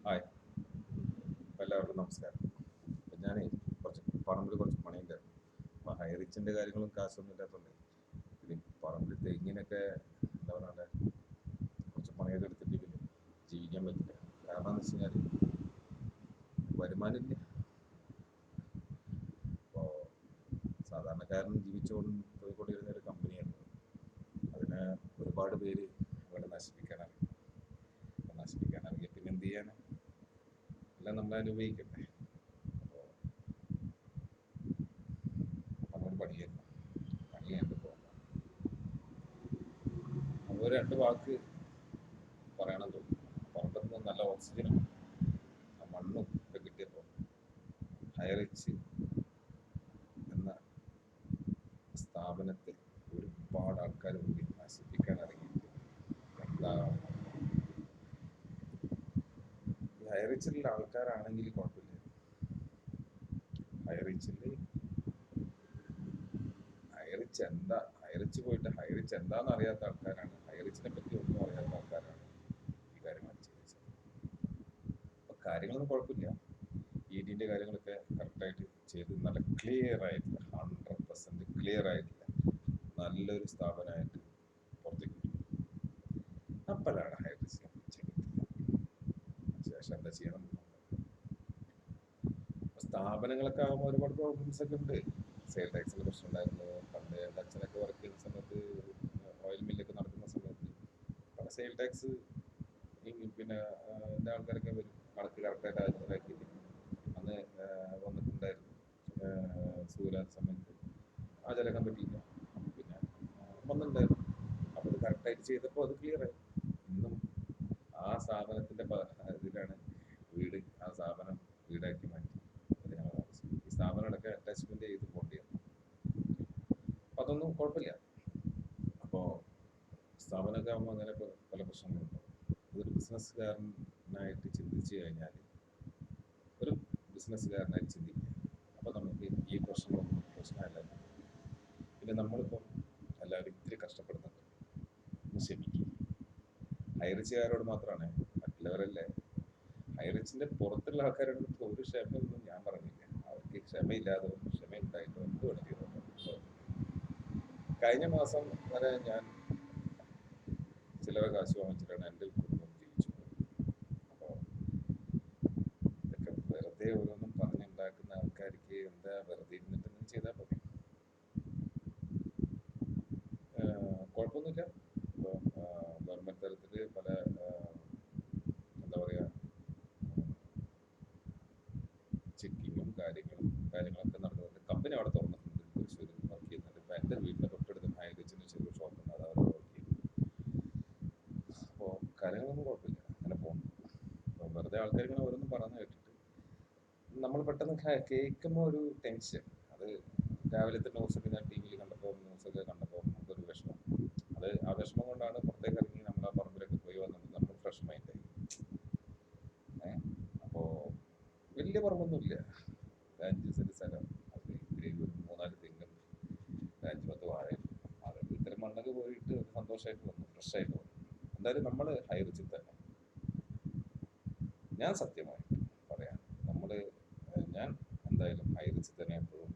Hi, എല്ലാവർക്കും നമസ്കാരം. അപ്പം ഞാൻ പറമ്പിൽ കുറച്ച് പണിയുണ്ടായിരുന്നു. അപ്പോൾ ഹൈറിച്ചിൻ്റെ കാര്യങ്ങളും കാശൊന്നും ഇല്ലാത്തതുകൊണ്ട് പിന്നെ പറമ്പിൽ തെങ്ങിനൊക്കെ എന്താ പറയുക, കുറച്ച് പണിയൊക്കെ എടുത്തിട്ട് ജീവിക്കാൻ പറ്റില്ല. കാരണം എന്ന് വെച്ച് കഴിഞ്ഞാൽ വരുമാനമില്ല. അപ്പോൾ സാധാരണക്കാരൻ ജീവിച്ചുകൊണ്ട് പോയിക്കൊണ്ടിരുന്ന ഒരു കമ്പനിയാണ്. അതിനെ ഒരുപാട് പേര് അവിടെ നശിപ്പിക്കാനറിയും. അപ്പം നശിപ്പിക്കാനറിയാം, പിന്നെ എന്ത് ചെയ്യാനാണ്? എല്ലാം നമ്മൾ അനുഭവിക്കട്ടെ. അപ്പോൾ അങ്ങനെ പണിയായിരുന്നു. പണി കണ്ടപ്പോൾ അപ്പോൾ രണ്ട് വാക്ക് പറയണം തോന്നി. പറമ്പത്ത് നിന്ന് നല്ല ഓക്സിജനും ആ മണ്ണും ഒക്കെ കിട്ടിയപ്പോൾ ഹൈറിച്ച് എന്ന സ്ഥാപനത്തെ ഒരുപാട് ആൾക്കാർ കൂടി നശിപ്പിക്കാൻ ഇറങ്ങിയിട്ട് എന്താ ഈ ഹൈറിച്ചിലുള്ള ആൾക്കാരാണെങ്കിൽ കുഴപ്പമില്ല. ഹൈറിച്ചിൽ ഹൈറിച്ച് പോയിട്ട് ഹൈറിച്ച് എന്താണെന്ന് അറിയാത്ത ആൾക്കാരാണ്, ഹൈറിച്ചിനെ പറ്റി ഒന്നും അറിയാത്ത ആൾക്കാരാണ് ഈ കാര്യങ്ങൾ ചെയ്തത്. അപ്പോൾ കാര്യങ്ങളൊന്നും കുഴപ്പമില്ല. EDൻ്റെ കാര്യങ്ങളൊക്കെ കറക്റ്റായിട്ട് ചെയ്ത് നല്ല ക്ലിയർ ആയിട്ടില്ല, 100% ക്ലിയർ ആയിട്ടില്ല, നല്ലൊരു സ്ഥാപനമായിട്ട് പുറത്തേക്ക് കിട്ടും. അപ്പോഴാണ് ഹൈറിച്ചിനെ പിടിച്ചെടുത്തില്ല. ശേഷം എന്താ ചെയ്യണം? സ്ഥാപനങ്ങളൊക്കെ ആകുമ്പോൾ ഒരുപാട് പ്രോബ്ലംസ് ഒക്കെ ഉണ്ട്. സെയിൽ ടാക്സിൻ്റെ പ്രശ്നം ഉണ്ടായിരുന്നു. പണ്ട് എൻ്റെ അച്ഛനൊക്കെ വർക്ക് ചെയ്യുന്ന സമയത്ത്, ഓയിൽ മില്ലൊക്കെ നടക്കുന്ന സമയത്ത് പല സെയിൽ ടാക്സ് പിന്നെ എൻ്റെ ആൾക്കാരൊക്കെ വരും, കണക്ക് കറക്റ്റായിട്ട് ഹാജരാക്കിയിട്ട് അന്ന് വന്നിട്ടുണ്ടായിരുന്നു. സൂര്യാ സമയത്ത് ഹാജരാക്കാൻ പറ്റിയില്ല. പിന്നെ വന്നിട്ടുണ്ടായിരുന്നു. അപ്പോൾ അത് കറക്റ്റായിട്ട് ചെയ്തപ്പോൾ അത് ക്ലിയറായി. ഇന്നും ആ സ്ഥാപനത്തിൻ്റെ ഇതിലാണ് വീട്, ആ സ്ഥാപനം വീടാക്കി മാറ്റി. ഈ സ്ഥാപനങ്ങളൊക്കെ അറ്റാച്ച്മെന്റ് ചെയ്ത് പോകേണ്ടി വന്നു. അപ്പം അതൊന്നും കുഴപ്പമില്ല. അപ്പോൾ സ്ഥാപനമൊക്കെ ആകുമ്പോൾ അങ്ങനെ പല പ്രശ്നങ്ങളുണ്ടാവും. അതൊരു ബിസിനസ്സുകാരനായിട്ട് ചിന്തിച്ചു കഴിഞ്ഞാൽ, ഒരു ബിസിനസ്സുകാരനായിട്ട് ചിന്തിക്കുക, അപ്പോൾ നമുക്ക് ഈ പ്രശ്നങ്ങളൊന്നും പ്രശ്നമല്ല. പിന്നെ നമ്മളിപ്പം എല്ലാവരും ഇത്തിരി കഷ്ടപ്പെടുന്നുണ്ട്, ഒന്ന് ക്ഷമിക്കുക. ഹൈറിച്ചുകാരോട് മാത്രമാണ്, മറ്റുള്ളവരല്ലേ. ഹൈറിച്ചിൻ്റെ പുറത്തുള്ള ആൾക്കാരോട് ഒരു ക്ഷമയൊന്നും ഞാൻ പറഞ്ഞില്ല. അവർക്ക് ക്ഷമയില്ലാതെ ക്ഷമയുണ്ടായിട്ട് എന്ത് വേണമെങ്കിലും. കഴിഞ്ഞ മാസം വരെ ഞാൻ ചിലരെ കാശ് വാങ്ങിച്ചിട്ടാണ് എൻ്റെ കുടുംബം ജീവിച്ചു പോകുന്നത്. അപ്പോൾ ഇതൊക്കെ വെറുതെ ഓരോന്നും പറഞ്ഞുണ്ടാക്കുന്ന ആൾക്കാർക്ക് എന്താ വെറുതെ ഇരുന്നിട്ട് ചെയ്താൽ മതി. കുഴപ്പമൊന്നുമില്ല. ഇപ്പോൾ ഗവൺമെൻറ് തലത്തിൽ പല എന്താ പറയുക, ചെക്കിങ്ങും കാര്യങ്ങളൊക്കെ നടക്കുന്നുണ്ട്. കമ്പനി അവിടെ തുറന്നിട്ടുണ്ട്, തൃശ്ശൂർ വർക്ക് ചെയ്യുന്നുണ്ട്. ഇപ്പം എൻ്റെ വീടിൻ്റെ തൊട്ടടുത്ത് ഹൈറിച്ചിൻ്റെ ചെറിയ ഷോപ്പുണ്ട്, അത് അവർ വർക്ക് ചെയ്യുന്നു. അപ്പോൾ കാര്യങ്ങളൊന്നും കുഴപ്പമില്ല, അങ്ങനെ പോകുന്നു. അപ്പോൾ വെറുതെ ആൾക്കാർ ഇങ്ങനെ ഓരോന്നും പറഞ്ഞു കേട്ടിട്ട് നമ്മൾ പെട്ടെന്ന് കേൾക്കുമ്പോൾ ഒരു ടെൻഷൻ. അത് രാവിലത്തെ ന്യൂസൊക്കെ ഞാൻ ടി വിയിൽ കണ്ടപ്പോൾ, ന്യൂസൊക്കെ കണ്ടപ്പോൾ നമുക്കൊരു വിഷമം. അത് ആ വിഷമം കൊണ്ടാണ് പുറത്തേക്ക് ഇറങ്ങി നമ്മൾ ആ പറമ്പിലൊക്കെ പോയി വന്നിട്ട് നമ്മൾ ഫ്രഷ് മൈൻഡായി. അപ്പോൾ വലിയ പറമ്പൊന്നുമില്ല, 5 സെന്റ് സ്ഥലം, അതിൽ ഇത്തിരി ഒരു 3-4 തെങ്ങുണ്ട്, 5-10 വാഴയുണ്ട്. അതൊക്കെ ഇത്തരം മണ്ണൊക്കെ പോയിട്ട് ഒരു സന്തോഷമായിട്ട് വന്നു, ഫ്രഷായിട്ട് വന്നു. എന്തായാലും നമ്മൾ ഹൈറിച്ചിൽ തന്നെ, ഞാൻ സത്യമായിട്ട് പറയാം, ഞാൻ എന്തായാലും ഹൈറിച്ചിൽ തന്നെ എപ്പോഴും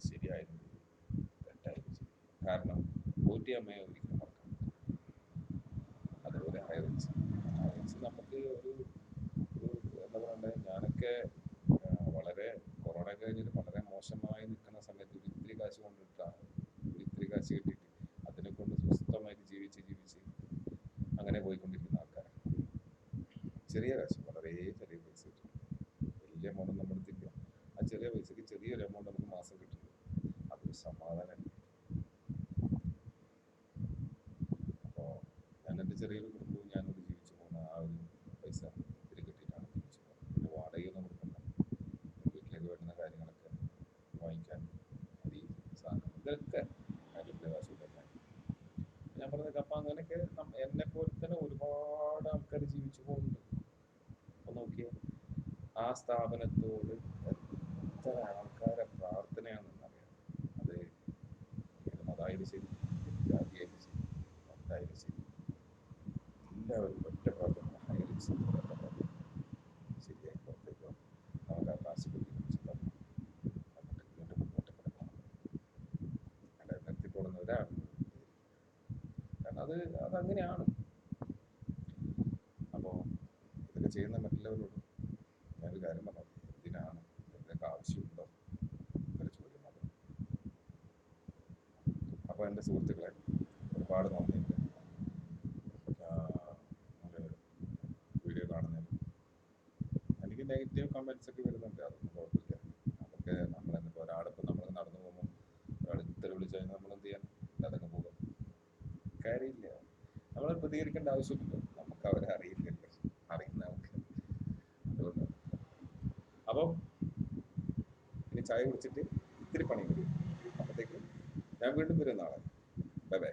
ശരിയായാലും തെറ്റായാലും ശരി. കാരണം പോറ്റിയമ്മയെ ഒരിക്കലും മറക്കാൻ പറ്റില്ല. അതുപോലെ ഹൈറിച്ച് നമുക്ക് ഒരു എന്താ പറയണ്ടേ, ഞാനൊക്കെ വളരെ കൊറോണ കഴിഞ്ഞിട്ട് വളരെ മോശമായി നിൽക്കുന്ന സമയത്ത് ഒരിത്തിരി കാശ് കൊണ്ടിട്ടാണ്, ഒരിത്തിരി കാശ് കിട്ടിയിട്ട് അതിനെ കൊണ്ട് സ്വസ്ഥമായിട്ട് ജീവിച്ച് അങ്ങനെ പോയിക്കൊണ്ടിരിക്കുന്ന ആൾക്കാരാണ്. ചെറിയ കാശ്, വളരെ ചെറിയ പൈസ കിട്ടും, വലിയ എമൗണ്ട് നമ്മൾ തിരിക്കുക. ആ ചെറിയ പൈസക്ക് ചെറിയൊരു എമൗണ്ട് നമുക്ക് മാസം കിട്ടുന്നു, അതൊരു സമാധാനമാണ്. അപ്പോൾ ഞാൻ എൻ്റെ ചെറിയൊരു കുടുംബവും ഞാനോട് ജീവിച്ചു പോകുന്ന ആ ഒരു പൈസ ഇത്തിരി കിട്ടിയിട്ടാണ് ജീവിച്ചു പോകുന്നത്. പിന്നെ വാടകയൊന്നും കൊടുക്കണ്ട, വീട്ടിലേക്ക് വേണ്ടുന്ന കാര്യങ്ങളൊക്കെ വാങ്ങിക്കാൻ അരി, സാധനം, ഇതൊക്കെ കാര്യത്തിൻ്റെ കാശ് കൊടുക്കാൻ ഞാൻ പറഞ്ഞത്. അപ്പം അങ്ങനെയൊക്കെ എന്നെപ്പോലെ തന്നെ ഒരുപാട് ആൾക്കാർ ജീവിച്ചു പോകുന്നുണ്ട്. അപ്പോൾ നോക്കിയാൽ ആ സ്ഥാപനത്തോട് എത്ര ആൾക്കാരെ പ്രാർത്ഥനയാണെന്നറിയാം. അത് ഏത് മതമായാലും ശരി, ഏത് ജാതിയായാലും ശരി, എന്തായാലും ശരി, എല്ലാവരും ഒറ്റ പ്രാർത്ഥന, ഹൈറിച്ച് തന്നെയാണ്. അപ്പോൾ ഇതൊക്കെ ചെയ്യുന്ന മറ്റുള്ളവരോട് ഞാനൊരു കാര്യം പറഞ്ഞു, എന്തിനാണ്, എന്തൊക്കെ ആവശ്യമുണ്ടോ എന്നൊരു ചോദ്യം മാത്രം. അപ്പോൾ എൻ്റെ സുഹൃത്തുക്കളെ ഒരുപാട് നന്ദിയുണ്ട് വീഡിയോ കാണുന്നതിന്. എനിക്ക് നെഗറ്റീവ് കമൻസ് ഒക്കെ വരുന്നുണ്ട്, അതൊന്നും കുഴപ്പമില്ല. അതൊക്കെ നമ്മളെന്നിപ്പോൾ ഒരാളിപ്പോൾ നമ്മൾ നടന്നു പോകുമ്പോൾ ഒരാൾ ഇത്തരം വിളിച്ചു കഴിഞ്ഞാൽ നമ്മൾ എന്ത് ചെയ്യാൻ, അതൊക്കെ പോകും, കാര്യമില്ല. നമ്മൾ പ്രതികരിക്കേണ്ട ആവശ്യമില്ല, നമുക്ക് അവരെ അറിയില്ലല്ലോ, അറിയുന്ന നമുക്ക്. അതുകൊണ്ട് അപ്പോൾ ഇനി ചായ കുടിച്ചിട്ട് ഇത്തിരി പണി വരും, അപ്പോഴത്തേക്ക് ഞാൻ വീണ്ടും വരും നാളെ. Bye bye.